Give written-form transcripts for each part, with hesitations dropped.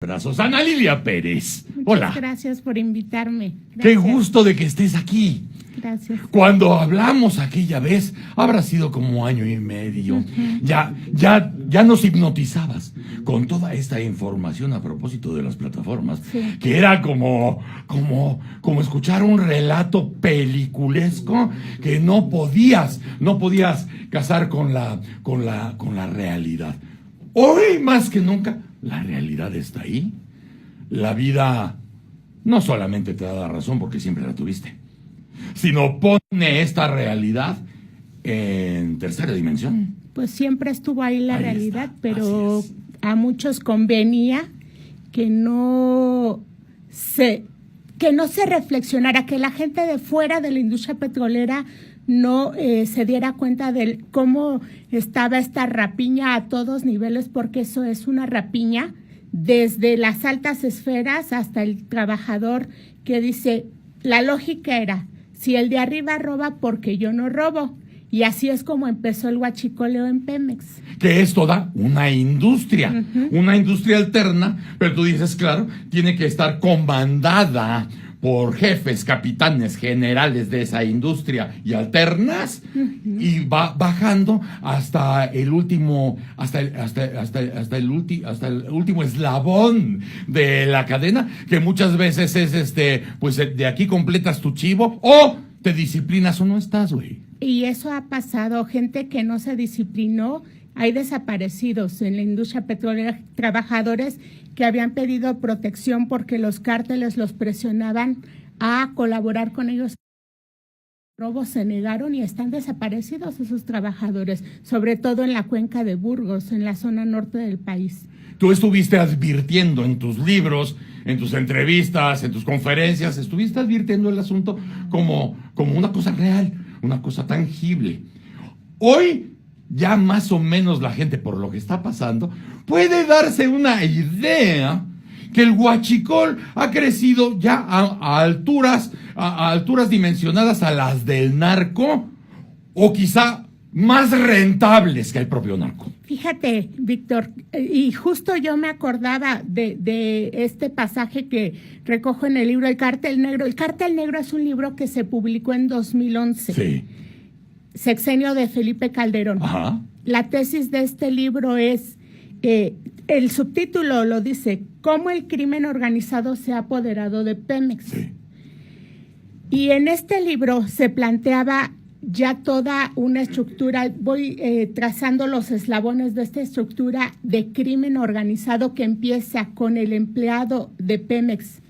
Brazos. Ana Lilia Pérez. Muchas Hola. gracias por invitarme. Qué Gracias. gusto de que estés aquí. Gracias. Cuando hablamos aquella vez, habrá sido como año y medio. Ya nos hipnotizabas con toda esta información a propósito de las plataformas, Sí. que era como escuchar un relato peliculesco que no podías casar con la realidad. Hoy más que nunca, la realidad está ahí. La vida no solamente te da la razón porque siempre la tuviste, sino pone esta realidad en tercera dimensión. Pues siempre estuvo ahí la Ahí realidad, está, pero así es. a muchos convenía que no se reflexionara, que la gente de fuera de la industria petrolera no se diera cuenta de cómo estaba esta rapiña a todos niveles, porque eso es una rapiña desde las altas esferas hasta el trabajador que dice, la lógica era, si el de arriba roba, porque yo no robo. Y así es como empezó el huachicoleo en Pemex. Que es toda una industria, una industria alterna, pero tú dices, claro, tiene que estar comandada por jefes, capitanes, generales de esa industria y alternas, y va bajando hasta el último, hasta el último eslabón de la cadena, que muchas veces es pues de aquí completas tu chivo, o te disciplinas o no estás, güey. Y eso ha pasado, gente que no se disciplinó, hay desaparecidos en la industria petrolera, trabajadores que habían pedido protección porque los cárteles los presionaban a colaborar con ellos. Robos se negaron y están desaparecidos esos trabajadores, sobre todo en la cuenca de Burgos, en la zona norte del país. Tú estuviste advirtiendo en tus libros, en tus entrevistas, en tus conferencias, estuviste advirtiendo el asunto como una cosa real, una cosa tangible. Hoy ya más o menos la gente, por lo que está pasando, puede darse una idea que el huachicol ha crecido ya a alturas dimensionadas a las del narco, o quizá más rentables que el propio narco. Fíjate, Víctor, y justo yo me acordaba de este pasaje que recojo en el libro El Cártel Negro. El Cártel Negro es un libro que se publicó en 2011. Sí. Sexenio de Felipe Calderón. Ajá. La tesis de este libro es, el subtítulo lo dice, cómo el crimen organizado se ha apoderado de Pemex. Sí. Y en este libro se planteaba ya toda una estructura, voy trazando los eslabones de esta estructura de crimen organizado que empieza con el empleado de Pemex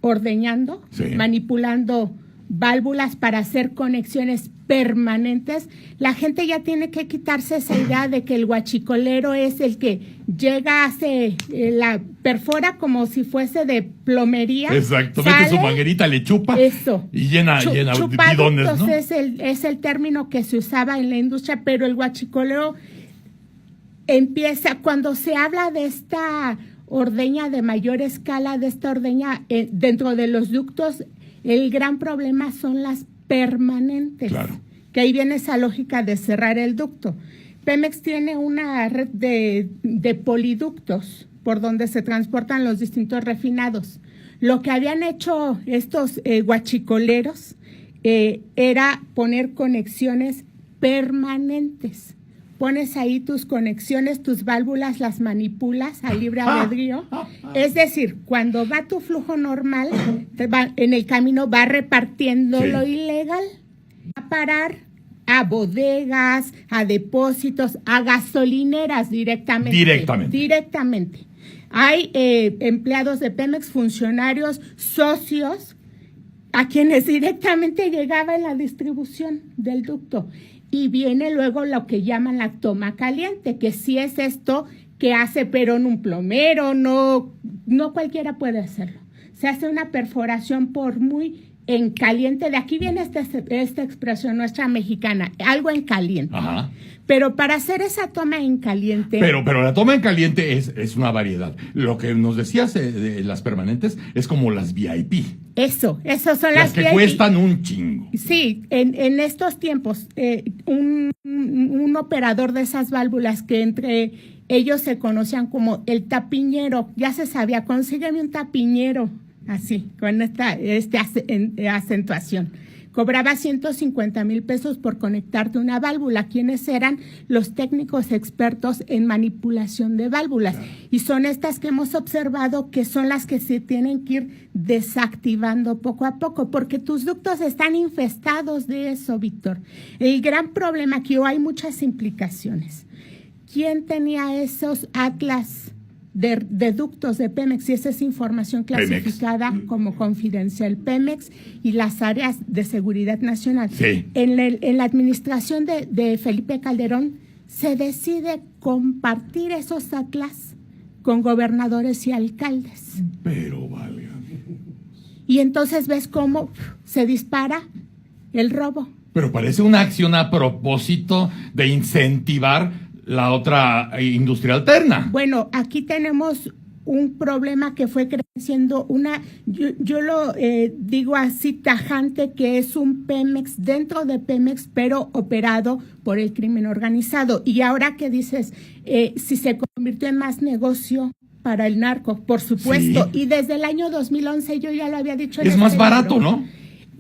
ordeñando, sí, manipulando válvulas para hacer conexiones permanentes. La gente ya tiene que quitarse esa idea de que el huachicolero es el que llega, hace la perfora como si fuese de plomería. Exacto, sale, mete su manguerita, le chupa eso, y llena bidones, ¿no? Es el término que se usaba en la industria, pero el huachicolero empieza cuando se habla de esta ordeña de mayor escala, de esta ordeña dentro de los ductos. El gran problema son las permanentes, claro, que ahí viene esa lógica de cerrar el ducto. Pemex tiene una red de poliductos por donde se transportan los distintos refinados. Lo que habían hecho estos huachicoleros era poner conexiones permanentes. Pones ahí tus conexiones, tus válvulas, las manipulas a libre albedrío. Es decir, cuando va tu flujo normal, en el camino va repartiendo sí, lo ilegal. Va a parar a bodegas, a depósitos, a gasolineras directamente. Hay empleados de Pemex, funcionarios, socios, a quienes directamente llegaba en la distribución del ducto. Y viene luego lo que llaman la toma caliente, que sí es esto que hace Perón un plomero, no cualquiera puede hacerlo. Se hace una perforación por muy en caliente, de aquí viene esta expresión nuestra mexicana, algo en caliente. Ajá. Pero para hacer esa toma en caliente... Pero la toma en caliente es una variedad. Lo que nos decías de las permanentes es como las VIP. Eso son las que VIP. Cuestan un chingo. Sí, en estos tiempos, un operador de esas válvulas que entre ellos se conocían como el tapiñero. Ya se sabía, consígueme un tapiñero, así, con esta acentuación. Cobraba 150,000 pesos por conectarte una válvula. ¿Quiénes eran? Los técnicos expertos en manipulación de válvulas. Y son estas que hemos observado que son las que se tienen que ir desactivando poco a poco, porque tus ductos están infestados de eso, Víctor. El gran problema aquí, hay muchas implicaciones. ¿Quién tenía esos atlas de ductos de Pemex? Y esa es información clasificada como confidencial. Pemex y las áreas de seguridad nacional. Sí. En la administración de Felipe Calderón se decide compartir esos atlas con gobernadores y alcaldes. Pero valga. Y entonces ves cómo se dispara el robo. Pero parece una acción a propósito de incentivar la otra industria alterna. Bueno, aquí tenemos un problema que fue creciendo, yo lo digo así tajante, que es un Pemex dentro de Pemex, pero operado por el crimen organizado. Y ahora que dices, si se convirtió en más negocio para el narco, por supuesto. Sí. Y desde el año 2011, yo ya lo había dicho. Es más barato, ¿no?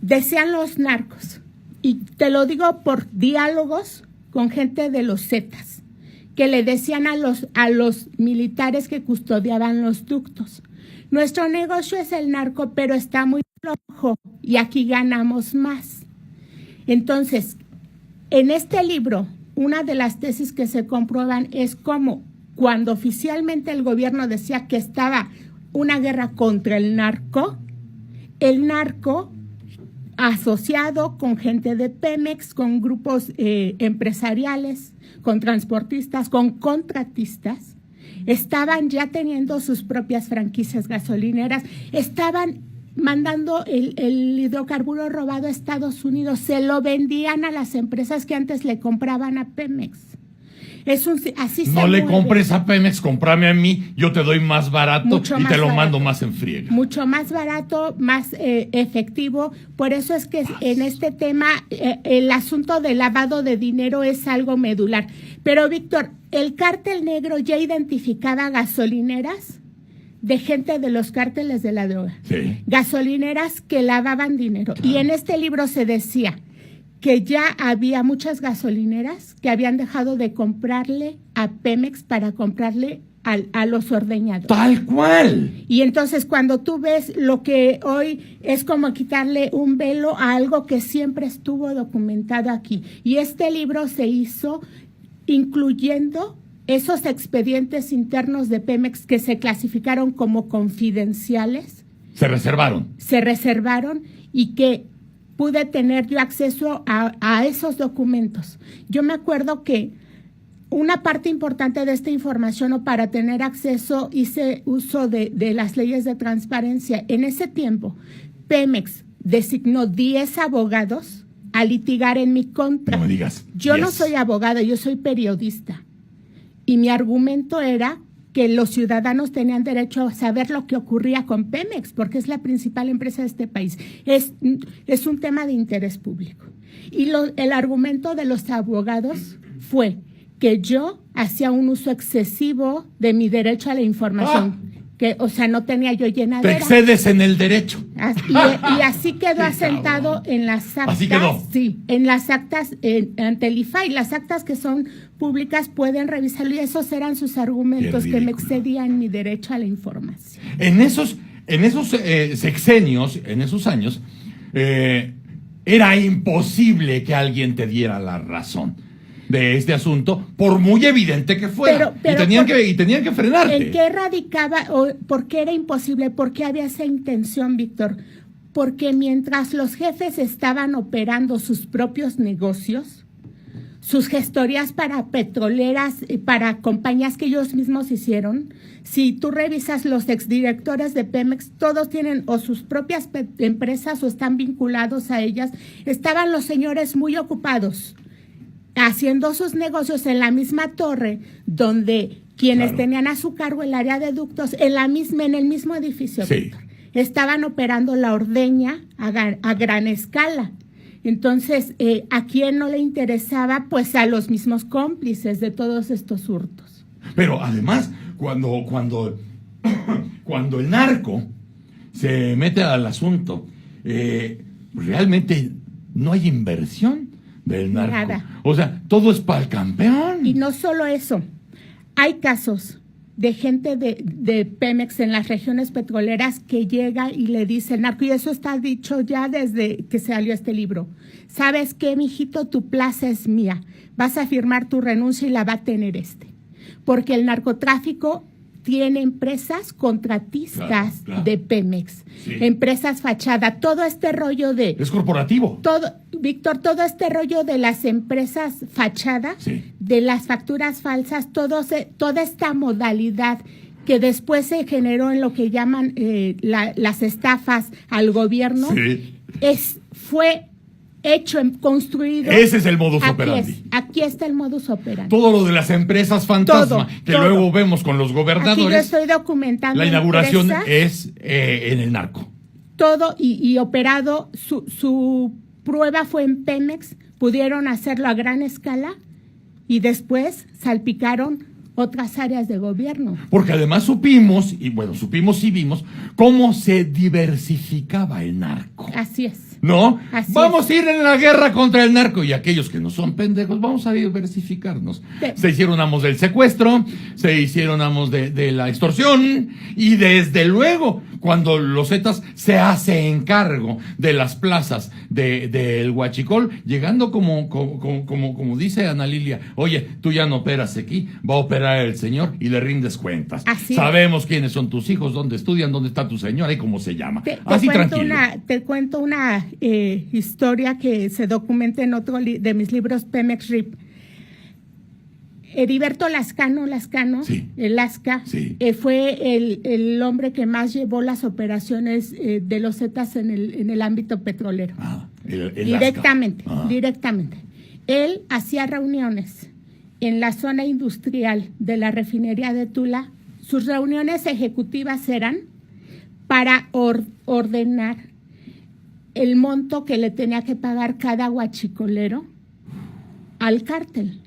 Decían los narcos, y te lo digo por diálogos con gente de los Zetas, que le decían a los militares que custodiaban los ductos: nuestro negocio es el narco, pero está muy flojo y aquí ganamos más. Entonces, en este libro, una de las tesis que se comprueban es cómo cuando oficialmente el gobierno decía que estaba una guerra contra el narco asociado con gente de Pemex, con grupos empresariales, con transportistas, con contratistas, estaban ya teniendo sus propias franquicias gasolineras, estaban mandando el hidrocarburo robado a Estados Unidos, se lo vendían a las empresas que antes le compraban a Pemex. Así no le compres a Pemex, cómprame a mí, yo te doy más barato mucho y te lo mando más en friega. Mucho más barato, más efectivo. Por eso es que en este tema el asunto del lavado de dinero es algo medular. Pero, Víctor, el cártel negro ya identificaba gasolineras de gente de los cárteles de la droga. Sí. Gasolineras que lavaban dinero. Claro. Y en este libro se decía que ya había muchas gasolineras que habían dejado de comprarle a Pemex para comprarle a los ordeñados. ¡Tal cual! Y entonces cuando tú ves lo que hoy es como quitarle un velo a algo que siempre estuvo documentado aquí. Y este libro se hizo incluyendo esos expedientes internos de Pemex que se clasificaron como confidenciales. Se reservaron y que pude tener yo acceso a esos documentos. Yo me acuerdo que una parte importante de esta información, o para tener acceso, hice uso de las leyes de transparencia. En ese tiempo, Pemex designó 10 abogados a litigar en mi contra. No me digas. Yo no soy abogada, yo soy periodista. Y mi argumento era que los ciudadanos tenían derecho a saber lo que ocurría con Pemex, porque es la principal empresa de este país. Es un tema de interés público. Y el argumento de los abogados fue que yo hacía un uso excesivo de mi derecho a la información. No tenía yo llenadera. Te excedes en el derecho. Y así quedó asentado en las actas. ¿Así quedó? Sí, en las actas ante el IFAI. Las actas que son públicas pueden revisarlo, y esos eran sus argumentos, que me excedían mi derecho a la información. En esos sexenios, en esos años, era imposible que alguien te diera la razón de este asunto, por muy evidente que fuera. Pero y tenían que frenarte. ¿En qué radicaba o por qué era imposible? ¿Por qué había esa intención, Víctor? Porque mientras los jefes estaban operando sus propios negocios, sus gestorías para petroleras, para compañías que ellos mismos hicieron, si tú revisas los exdirectores de Pemex, todos tienen o sus propias empresas o están vinculados a ellas. Estaban los señores muy ocupados haciendo sus negocios en la misma torre donde quienes tenían a su cargo el área de ductos en el mismo edificio, sí, estaban operando la ordeña a gran escala. Entonces, ¿a quién no le interesaba? Pues a los mismos cómplices de todos estos hurtos. Pero además, cuando el narco se mete al asunto, realmente no hay inversión del narco. Nada. O sea, todo es para el campeón. Y no solo eso, hay casos de gente de Pemex en las regiones petroleras que llega y le dice el narco, y eso está dicho ya desde que salió este libro. ¿Sabes qué, mijito? Tu plaza es mía. Vas a firmar tu renuncia y la va a tener porque el narcotráfico tiene empresas contratistas claro. de Pemex, Sí. empresas fachada, todo este rollo de... Es corporativo. Víctor, todo este rollo de las empresas fachada, Sí. de las facturas falsas, toda esta modalidad que después se generó en lo que llaman las estafas al gobierno, Sí. fue hecho, construido. Ese es el modus operandi. Aquí está el modus operandi. Todo lo de las empresas fantasma, que todo. luego vemos con los Aquí yo gobernadores. estoy documentando. La inauguración empresas, es en el narco. todo y operado, su prueba fue en Pemex, pudieron hacerlo a gran escala y después salpicaron otras áreas de gobierno. Porque además supimos y vimos cómo se diversificaba el narco. Así es. ¿No? Así vamos es. a ir en la guerra contra el narco y aquellos que no son pendejos, vamos a diversificarnos. Sí. Se hicieron amos del secuestro, se hicieron amos de la extorsión y desde luego cuando los Zetas se hace encargo de las plazas del Huachicol, llegando como dice Ana Lilia, oye, tú ya no operas aquí, va a operar el señor y le rindes cuentas. Así Sabemos quiénes son tus hijos, dónde estudian, dónde está tu señora y cómo se llama. Así tranquilo. Te cuento una historia que se documenta en otro de mis libros, Pemex RIP. Heriberto Lascano, Sí. el Lasca, Sí. fue el hombre que más llevó las operaciones de los Zetas en el ámbito petrolero. El Directamente, Lasca. directamente. Él hacía reuniones en la zona industrial de la refinería de Tula. Sus reuniones ejecutivas eran para ordenar el monto que le tenía que pagar cada huachicolero al cártel.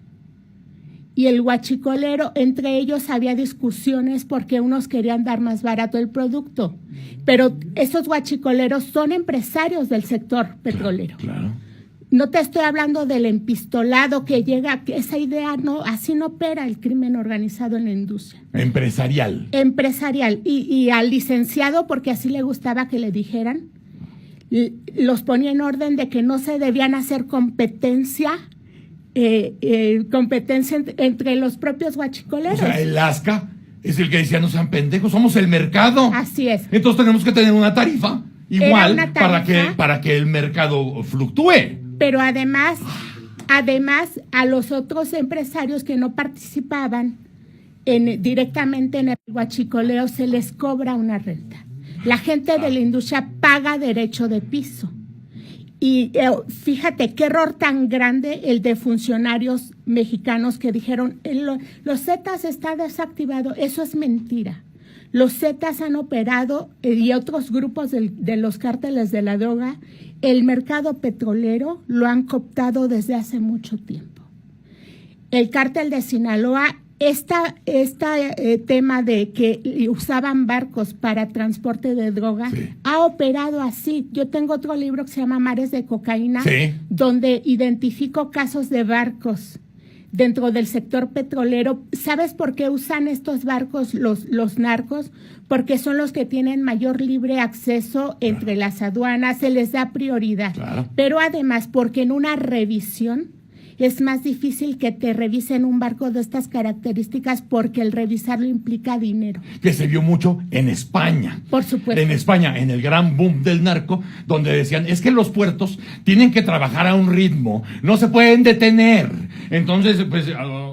Y el huachicolero, entre ellos había discusiones porque unos querían dar más barato el producto. Pero esos huachicoleros son empresarios del sector petrolero. Claro. No te estoy hablando del empistolado que llega, que esa idea no, así no opera el crimen organizado en la industria. Empresarial. Y al licenciado, porque así le gustaba que le dijeran, los ponía en orden de que no se debían hacer competencia entre los propios huachicoleros. O sea, el Lasca es el que decía, no sean pendejos, somos el mercado. Así es. Entonces tenemos que tener una tarifa igual una tarifa, para que el mercado fluctúe. Pero además, a los otros empresarios que no participaban directamente en el huachicoleo se les cobra una renta. La gente de la industria paga derecho de piso. Y fíjate qué error tan grande el de funcionarios mexicanos que dijeron, los Zetas está desactivado. Eso es mentira. Los Zetas han operado y otros grupos de los cárteles de la droga, el mercado petrolero lo han cooptado desde hace mucho tiempo. El cártel de Sinaloa, tema de que usaban barcos para transporte de droga, sí, ha operado así. Yo tengo otro libro que se llama Mares de Cocaína, sí, donde identifico casos de barcos dentro del sector petrolero. ¿Sabes por qué usan estos barcos los narcos? Porque son los que tienen mayor libre acceso entre las aduanas, se les da prioridad. Claro. Pero además porque en una revisión es más difícil que te revisen un barco de estas características porque el revisarlo implica dinero. Que se vio mucho en España. Por supuesto. En España, en el gran boom del narco, donde decían, es que los puertos tienen que trabajar a un ritmo, no se pueden detener. Entonces, pues,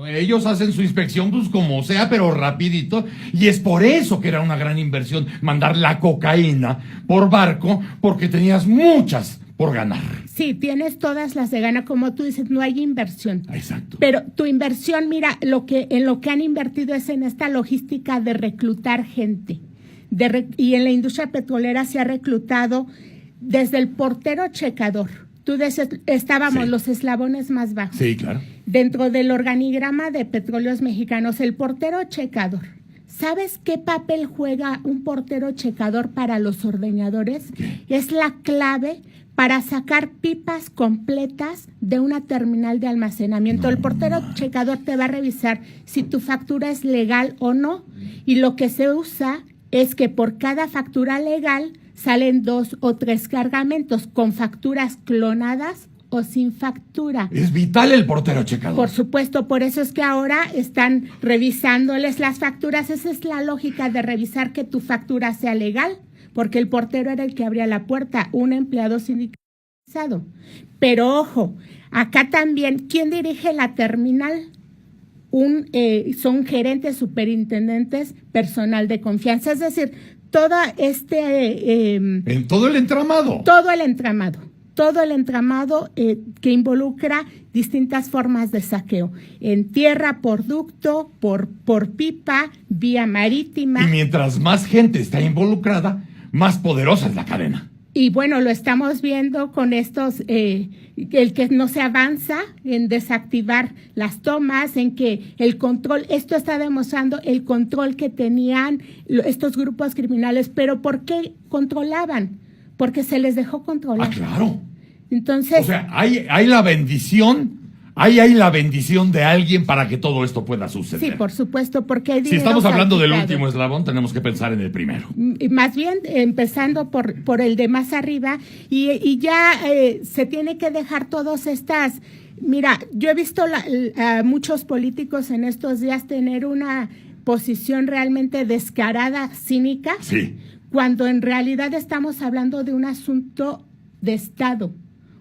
ellos hacen su inspección, pues, como sea, pero rapidito. Y es por eso que era una gran inversión mandar la cocaína por barco, porque tenías muchas por ganar. Sí, tienes todas las de gana, como tú dices, no hay inversión. Exacto. Pero tu inversión, mira, en lo que han invertido es en esta logística de reclutar gente. Y en la industria petrolera se ha reclutado desde el portero checador. Tú dices, estábamos Sí, los eslabones más bajos. sí, claro. dentro del organigrama de Petróleos Mexicanos, el portero checador. ¿Sabes qué papel juega un portero checador para los ordeñadores? Es la clave para sacar pipas completas de una terminal de almacenamiento. El portero checador te va a revisar si tu factura es legal o no, y lo que se usa es que por cada factura legal salen 2 o 3 cargamentos con facturas clonadas o sin factura. Es vital el portero checador. Por supuesto, por eso es que ahora están revisándoles las facturas. Esa es la lógica de revisar que tu factura sea legal, porque el portero era el que abría la puerta, un empleado sindicalizado. Pero ojo, acá también, ¿quién dirige la terminal? Son gerentes, superintendentes, personal de confianza, es decir, todo en todo el entramado. Todo el entramado que involucra distintas formas de saqueo, en tierra, por ducto, por pipa, vía marítima. Y mientras más gente está involucrada, más poderosa es la cadena. Y bueno, lo estamos viendo con estos, el que no se avanza en desactivar las tomas, en que el control, esto está demostrando el control que tenían estos grupos criminales. Pero ¿por qué controlaban? Porque se les dejó controlar. Ah, claro. Entonces, o sea, hay la bendición, hay la bendición de alguien para que todo esto pueda suceder. Sí, por supuesto, porque hay si estamos hablando del salpicado. último eslabón, tenemos que pensar en el primero. Más bien, empezando por el de más arriba, y ya se tiene que dejar todas estas. Mira, yo he visto a muchos políticos en estos días tener una posición realmente descarada, cínica. Sí. Cuando en realidad estamos hablando de un asunto de Estado,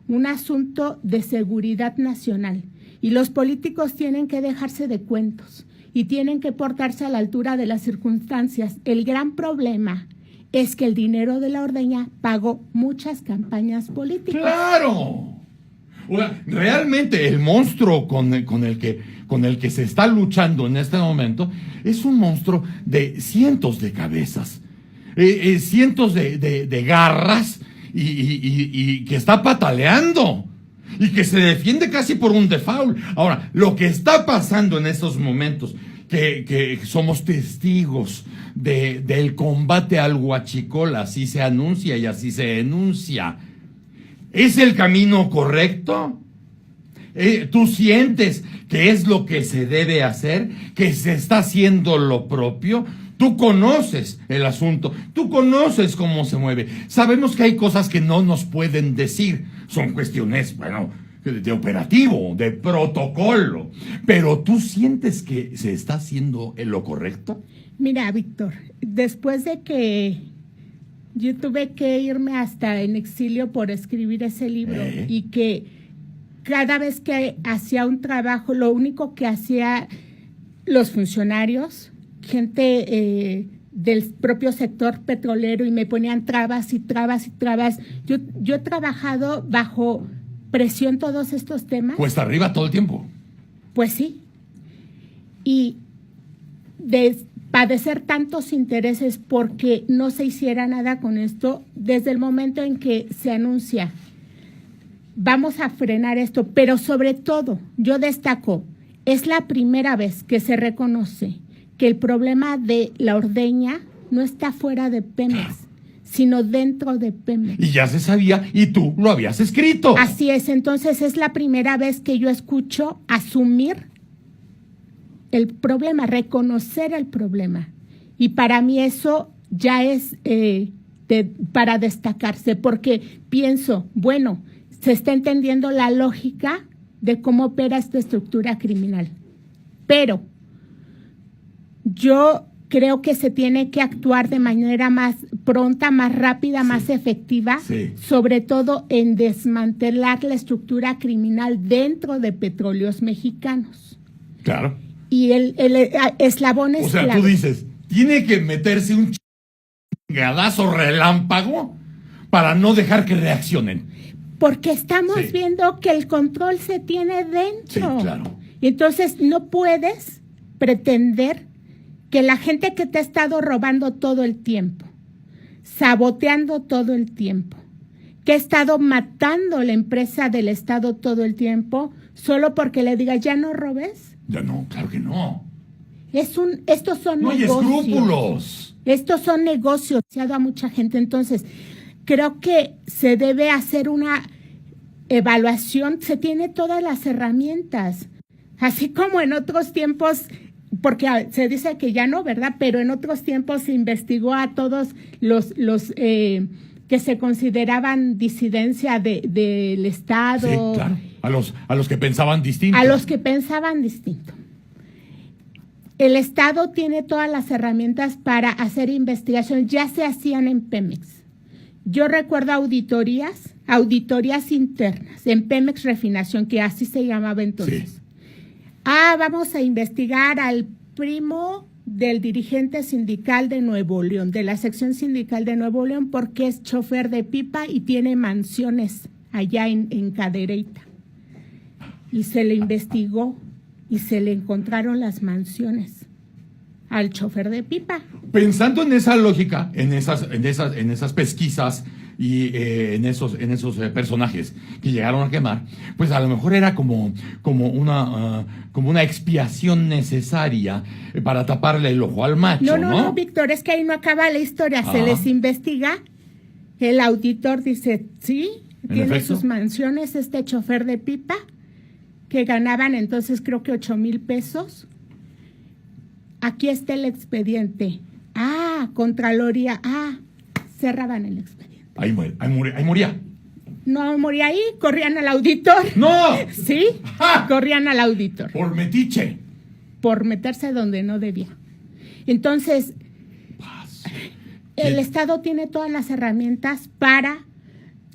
un asunto de seguridad nacional. Y los políticos tienen que dejarse de cuentos y tienen que portarse a la altura de las circunstancias. El gran problema es que el dinero de la ordeña pagó muchas campañas políticas. ¡Claro! O sea, realmente el monstruo con el que se está luchando en este momento es un monstruo de cientos de cabezas. Cientos de garras y que está pataleando y que se defiende casi por un default. Ahora, lo que está pasando en estos momentos, que somos testigos del combate al huachicol, así se anuncia y así se enuncia, ¿es el camino correcto? ¿Tú sientes que es lo que se debe hacer? ¿Que se está haciendo lo propio? Tú conoces el asunto, tú conoces cómo se mueve. Sabemos que hay cosas que no nos pueden decir. Son cuestiones, bueno, de operativo, de protocolo. Pero ¿tú sientes que se está haciendo lo correcto? Mira, Víctor, después de que yo tuve que irme hasta en exilio por escribir ese libro y que cada vez que hacía un trabajo, lo único que hacía los funcionarios, gente del propio sector petrolero, y me ponían trabas y trabas y trabas. Yo he trabajado bajo presión todos estos temas. Cuesta arriba todo el tiempo. Pues sí. Y de padecer tantos intereses porque no se hiciera nada con esto, desde el momento en que se anuncia, vamos a frenar esto, pero sobre todo, yo destaco, es la primera vez que se reconoce que el problema de la ordeña no está fuera de Pemex, sino dentro de Pemex. Y ya se sabía, y tú lo habías escrito. Así es, entonces es la primera vez que yo escucho asumir el problema, reconocer el problema. Y para mí eso ya es para destacarse, porque pienso, bueno, se está entendiendo la lógica de cómo opera esta estructura criminal. Pero yo creo que se tiene que actuar de manera más pronta, más rápida, más efectiva, sobre todo en desmantelar la estructura criminal dentro de Petróleos Mexicanos. Claro. Y el eslabón es clave. O sea, tú dices, tiene que meterse un chingadazo relámpago para no dejar que reaccionen. Porque estamos viendo que el control se tiene dentro. Sí, claro. Y entonces no puedes pretender que la gente que te ha estado robando todo el tiempo, saboteando todo el tiempo, que ha estado matando la empresa del Estado todo el tiempo, solo porque le diga ya no robes. Ya no, claro que no. Estos son No hay negocios. escrúpulos. Estos son negocios, se ha dado a mucha gente. Entonces, creo que se debe hacer una evaluación. Se tiene todas las herramientas. Así como en otros tiempos, porque se dice que ya no, ¿verdad? Pero en otros tiempos se investigó a todos los que se consideraban disidencia del Estado. Sí, claro. A los que pensaban distinto. A los que pensaban distinto. El Estado tiene todas las herramientas para hacer investigación. Ya se hacían en Pemex. Yo recuerdo auditorías internas en Pemex Refinación, que así se llamaba entonces. Sí. Vamos a investigar al primo del dirigente sindical de Nuevo León, de la sección sindical de Nuevo León, porque es chofer de pipa y tiene mansiones allá en Cadereyta. Y se le investigó y se le encontraron las mansiones al chofer de pipa. Pensando en esa lógica, en esas pesquisas y en esos personajes que llegaron a quemar, pues a lo mejor era como una expiación necesaria para taparle el ojo al macho, ¿no? No, Víctor, es que ahí no acaba la historia. Se les investiga, el auditor dice, sí, tiene sus mansiones este chofer de pipa, que ganaban entonces creo que 8,000 pesos. Aquí está el expediente. Contraloría. Cerraban el expediente. Ahí moría. No moría ahí, corrían al auditor. ¡No! Sí, corrían al auditor. Por metiche. Por meterse donde no debía. Entonces, el Estado tiene todas las herramientas para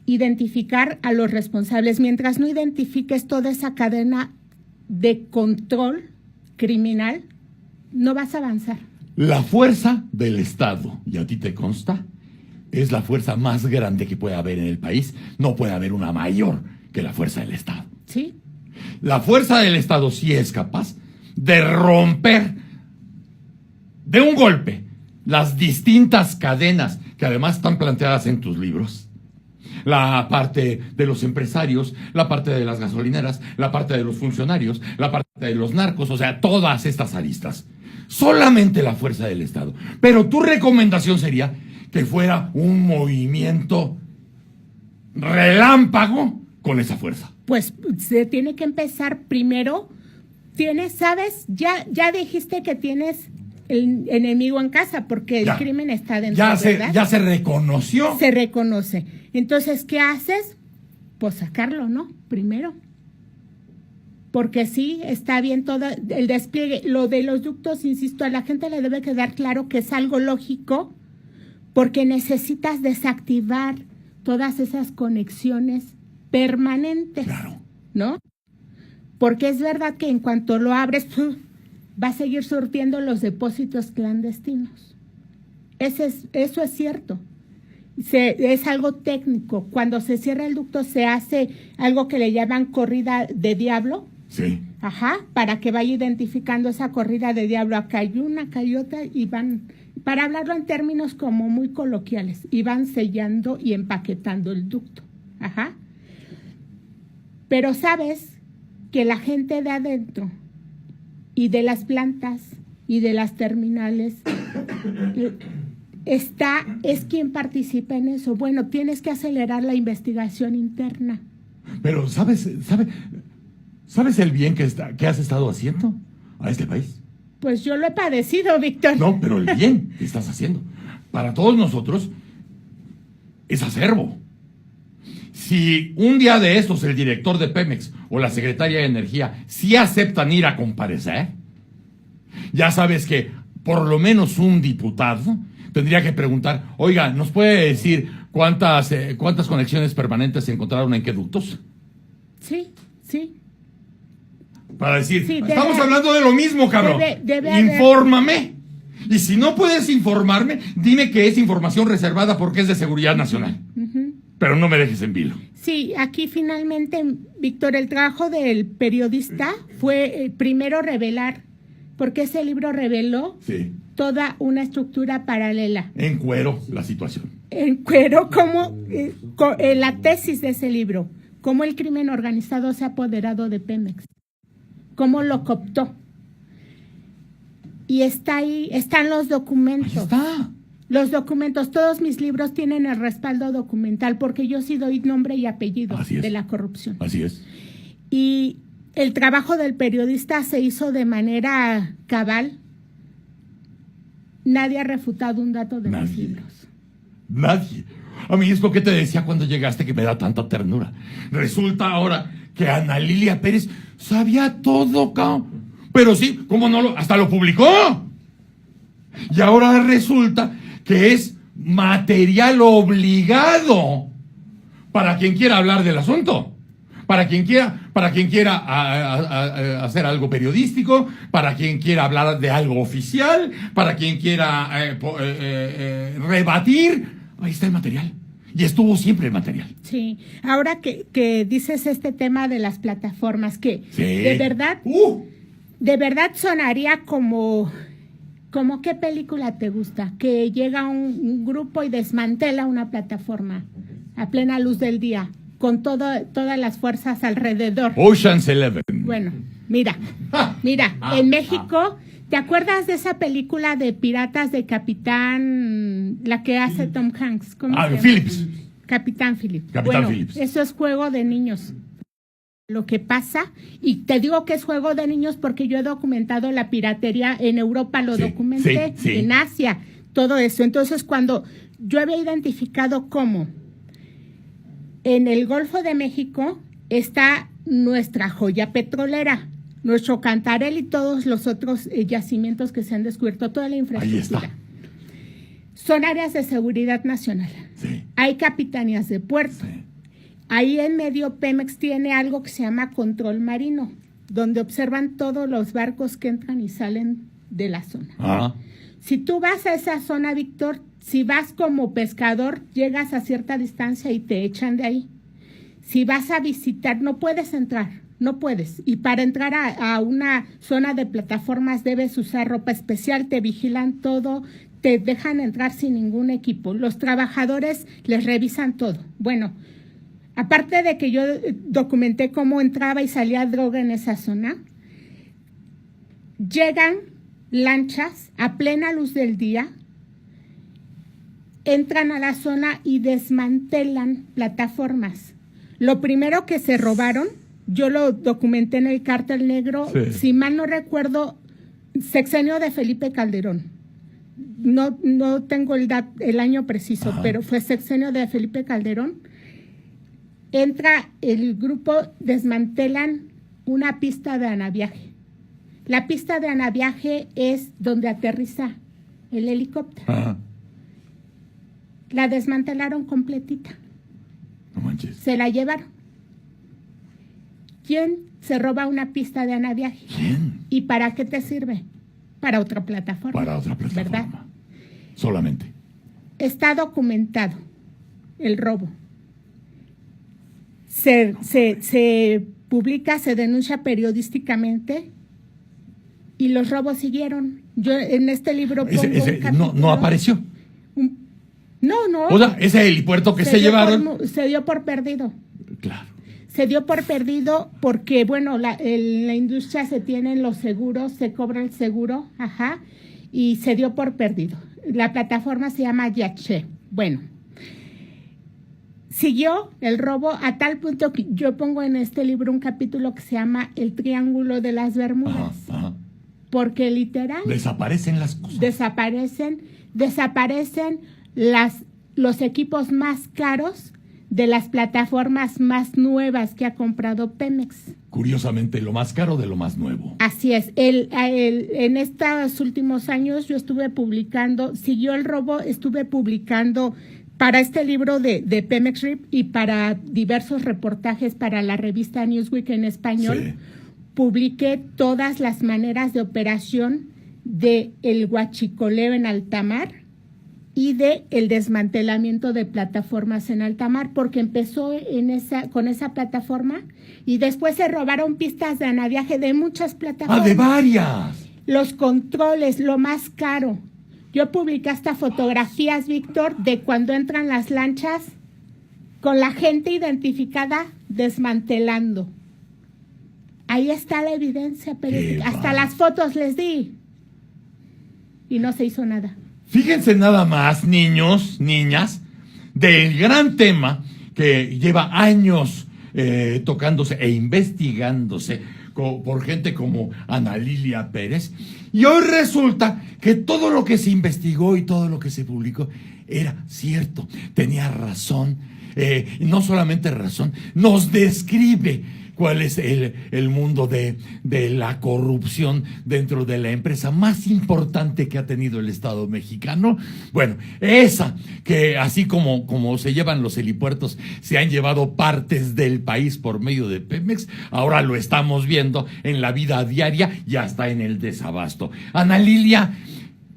identificar a los responsables. Mientras no identifiques toda esa cadena de control criminal, no vas a avanzar. La fuerza del Estado, y a ti te consta, es la fuerza más grande que puede haber en el país. No puede haber una mayor que la fuerza del Estado. Sí. La fuerza del Estado sí es capaz de romper de un golpe las distintas cadenas que además están planteadas en tus libros. La parte de los empresarios, la parte de las gasolineras, la parte de los funcionarios, la parte de los narcos, o sea, todas estas aristas. Solamente la fuerza del Estado. Pero tu recomendación sería que fuera un movimiento relámpago con esa fuerza. Pues se tiene que empezar primero. ¿Sabes? Ya dijiste que tienes el enemigo en casa, porque el crimen está dentro, ¿verdad? Ya se reconoció. Se reconoce. Entonces, ¿qué haces? Pues sacarlo, ¿no? Primero. Porque sí, está bien todo el despliegue. Lo de los ductos, insisto, a la gente le debe quedar claro que es algo lógico, porque necesitas desactivar todas esas conexiones permanentes. Claro. ¿No? Porque es verdad que en cuanto lo abres, va a seguir surtiendo los depósitos clandestinos. Eso es cierto. Es algo técnico. Cuando se cierra el ducto se hace algo que le llaman corrida de diablo. Sí. Para que vaya identificando esa corrida de diablo. Acá hay una, acá hay otra, y van, para hablarlo en términos como muy coloquiales, y van sellando y empaquetando el ducto. Pero sabes que la gente de adentro y de las plantas y de las terminales es quien participa en eso. Bueno, tienes que acelerar la investigación interna. Pero ¿sabes el bien que has estado haciendo a este país? Pues yo lo he padecido, Víctor. No, pero el bien que estás haciendo para todos nosotros es acervo. Si un día de estos el director de Pemex o la secretaria de Energía sí aceptan ir a comparecer, ya sabes que por lo menos un diputado tendría que preguntar, oiga, ¿nos puede decir cuántas conexiones permanentes se encontraron en qué ductos? Sí. Para decir, estamos hablando de lo mismo, cabrón. Infórmame. Y si no puedes informarme, dime que es información reservada porque es de seguridad nacional. Pero no me dejes en vilo. Sí, aquí finalmente, Víctor, el trabajo del periodista fue primero revelar, porque ese libro reveló toda una estructura paralela. Encuero la situación. Encuero como la tesis de ese libro, cómo el crimen organizado se ha apoderado de Pemex, cómo lo cooptó. Y está ahí, están los documentos. Ahí está. Los documentos, todos mis libros tienen el respaldo documental porque yo sí doy nombre y apellido de la corrupción. Así es. Y el trabajo del periodista se hizo de manera cabal. Nadie ha refutado un dato de mis libros. Nadie. A mí es lo que te decía cuando llegaste que me da tanta ternura. Resulta ahora que Ana Lilia Pérez sabía todo, pero sí, ¿cómo no hasta lo publicó? Y ahora resulta que es material obligado para quien quiera hablar del asunto, para quien quiera hacer algo periodístico, para quien quiera hablar de algo oficial, para quien quiera rebatir. Ahí está el material. Y estuvo siempre el material. Sí. Ahora que dices este tema de las plataformas, que sí. de verdad sonaría como ¿qué película te gusta? Que llega un grupo y desmantela una plataforma a plena luz del día, con todas las fuerzas alrededor. Ocean's 11. Bueno, mira, en México, ¿te acuerdas de esa película de piratas de Capitán, la que hace Tom Hanks? ¿Cómo se llama? Phillips. Capitán Phillips. Capitán Phillips. Eso es juego de niños. Lo que pasa, y te digo que es juego de niños porque yo he documentado la piratería en Europa, lo documenté, en Asia, todo eso. Entonces, cuando yo había identificado cómo en el Golfo de México está nuestra joya petrolera, nuestro Cantarell y todos los otros yacimientos que se han descubierto, toda la infraestructura. Ahí está. Son áreas de seguridad nacional. Sí. Hay capitanías de puerto. Sí. Ahí en medio Pemex tiene algo que se llama control marino, donde observan todos los barcos que entran y salen de la zona. Ah. Si tú vas a esa zona, Víctor, si vas como pescador, llegas a cierta distancia y te echan de ahí. Si vas a visitar, no puedes entrar, no puedes. Y para entrar a una zona de plataformas debes usar ropa especial, te vigilan todo, te dejan entrar sin ningún equipo. Los trabajadores les revisan todo. Bueno, aparte de que yo documenté cómo entraba y salía droga en esa zona, llegan lanchas a plena luz del día, entran a la zona y desmantelan plataformas. Lo primero que se robaron, yo lo documenté en el Cártel Negro, si mal no recuerdo, sexenio de Felipe Calderón. No tengo el año preciso, pero fue sexenio de Felipe Calderón. Entra el grupo, desmantelan una pista de anaviaje. La pista de anaviaje es donde aterriza el helicóptero. Ajá. La desmantelaron completita. No manches. Se la llevaron. ¿Quién se roba una pista de anaviaje? ¿Quién? ¿Y para qué te sirve? Para otra plataforma. Para otra plataforma. ¿Verdad? Solamente. Está documentado el robo. Se publica, se denuncia periodísticamente y los robos siguieron. Yo en este libro pongo no apareció. No. O sea, ese helipuerto que se llevaron. Se dio por perdido. Claro. Se dio por perdido porque, bueno, en la industria se tienen los seguros, se cobra el seguro, y se dio por perdido. La plataforma se llama Yaché. Bueno, siguió el robo a tal punto que yo pongo en este libro un capítulo que se llama El Triángulo de las Bermudas. Ajá. Porque literal... Desaparecen las cosas. Desaparecen los equipos más caros de las plataformas más nuevas que ha comprado Pemex. Curiosamente, lo más caro de lo más nuevo. Así es. En estos últimos años yo estuve publicando, siguió el robo, estuve publicando para este libro de Pemex RIP y para diversos reportajes para la revista Newsweek en español. Sí. Publiqué todas las maneras de operación de el huachicoleo en alta mar y de el desmantelamiento de plataformas en alta mar, porque empezó con esa plataforma y después se robaron pistas de anaviaje de muchas plataformas. ¡Ah, de varias! Los controles, lo más caro. Yo publiqué hasta fotografías, Víctor, de cuando entran las lanchas con la gente identificada desmantelando. Ahí está la evidencia periodística. Hasta las fotos les di. Y no se hizo nada. Fíjense nada más, niños, niñas, del gran tema que lleva años tocándose e investigándose por gente como Ana Lilia Pérez. Y hoy resulta que todo lo que se investigó y todo lo que se publicó era cierto, tenía razón. Y no solamente razón, nos describe cuál es el mundo de la corrupción dentro de la empresa más importante que ha tenido el Estado mexicano. Bueno, esa que así como se llevan los helipuertos, se han llevado partes del país por medio de Pemex, ahora lo estamos viendo en la vida diaria y hasta en el desabasto. Ana Lilia,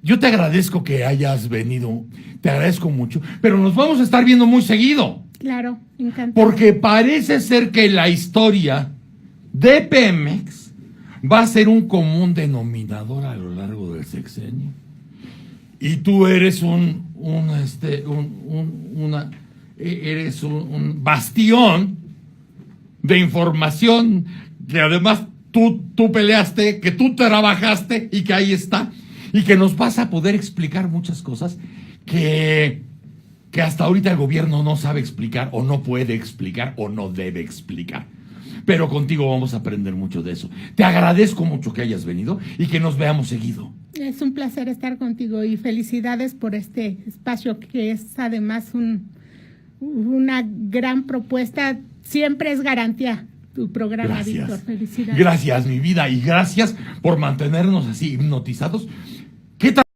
yo te agradezco que hayas venido, te agradezco mucho, pero nos vamos a estar viendo muy seguido. Claro, encantado. Porque parece ser que la historia de Pemex va a ser un común denominador a lo largo del sexenio. Y tú eres un bastión de información que además tú peleaste, que tú trabajaste y que ahí está. Y que nos vas a poder explicar muchas cosas que hasta ahorita el gobierno no sabe explicar o no puede explicar o no debe explicar. Pero contigo vamos a aprender mucho de eso. Te agradezco mucho que hayas venido y que nos veamos seguido. Es un placer estar contigo y felicidades por este espacio que es además una gran propuesta. Siempre es garantía tu programa, Gracias. Víctor. Felicidades. Gracias, mi vida, y gracias por mantenernos así hipnotizados. ¿Qué tal?